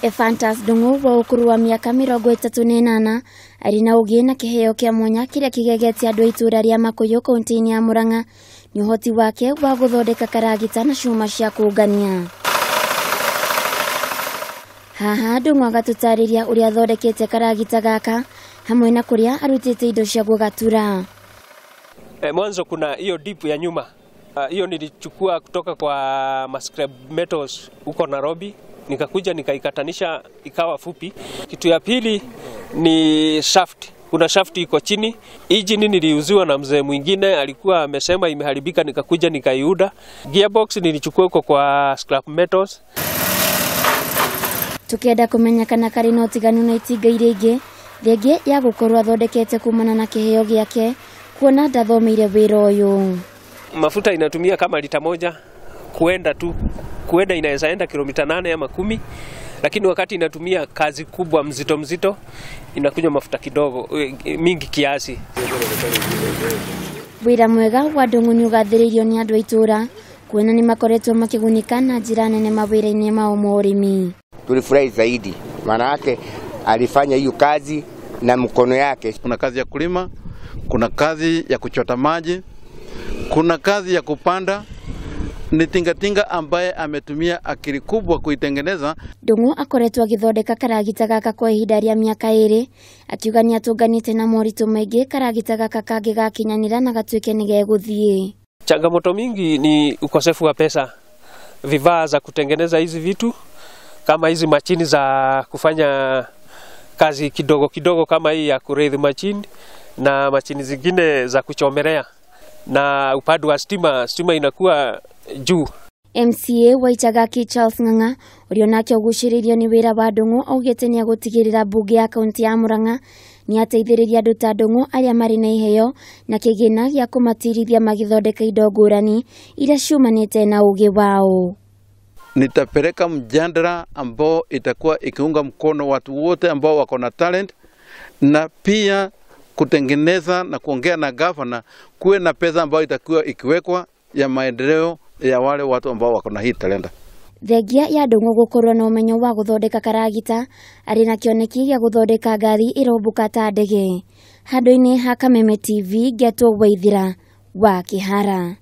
Ephantus Ndung'u wa ukuru wa miaka 38 ari na ugi na kiheo kia mwanya kiria kigegetie andu itura ria Makuyu kaunti-ini ya Murang'a ni uhoti wake wa guthondeka karagita na cuma cia kungania. Haha Ndung'u agatutariria uria athondekete karagita gaka hamwe na kuria arutite indo cia gugatura. Mwanzo kuna hiyo dip ya nyuma. Hiyo nilichukua kutoka kwa scrap metals huko Nairobi, nikakuja nikaikatanisha ikawa fupi. Kitu ya pili ni shaft. Kuna shaft iko chini. Engine niliuziwa na mzee mwingine, alikuwa amesema imeharibika, nikakuja nikaiuda. Gearbox nilichukua huko kwa scrap metals. Tukienda kumenya kana kari no tiganu na itinga iringi thenge ya gukorwo athondekete kumana na kiheo giake kuona ndathomeire wira uyu. Mafuta inatumia kama lita moja kuenda inaweza enda kilomita 8 ama 10, lakini wakati inatumia kazi kubwa mzito inakunywa mafuta kidogo mingi kiasi. Wira mwega wa Ndung'u ni ugathiririo ni andu itura kuona ni makoretwo makigunika na njira nene mawira-ini mao ma urimi. Tulifurahi zaidi maana yake alifanya hiyo kazi na mkono yake. Kuna kazi ya kulima, kuna kazi ya kuchota maji, kuna kazi ya kupanda. Ni tingatinga ambaye ametumia akili kubwa kuitengeneza. Ndung'u akoretwo agithondeka karagita gaka kwa ihinda ria miaka 2 akiuga ni atunganite na moritu maingi karagita gaka kangi gakinyanira na gatuike ni geguthie. Changamoto mingi ni ukosefu wa pesa, vifaa za kutengeneza hizi vitu kama hizi machini za kufanya kazi kidogo kama hii ya kurethi machine na machini zingine za kuchomelea, na upande wa stima inakuwa juu. MCA wa Ichagaki Charles Ng'ang'a urio nake uguciririo ni wira wa Ndung'u augite ni agutigirira bunge ya kaunti ya Murang'a ni ateithiriria andu ta Ndung'u aria mari na iheo na kigina gia kumatirithia magithondeka indo ngurani iria ciumanite na ugi wao. Nitapeleka mjadala ambao itakuwa ikiunga mkono watu wote ambao wako na talent, na pia kutengeneza na kuongea na governor kuwe na pesa ambayo itakuwa ikiwekwa ya maendeleo ya wale watu ambao wako na hii talenta. Thengia ya Ndung'u gukorwo na umenyo wa guthondeka karagita ari na kioneki gia guthondeka ngari irombuka ta ndege. Handu-ini ha Kameme TV Geto Waithira wa Kihara.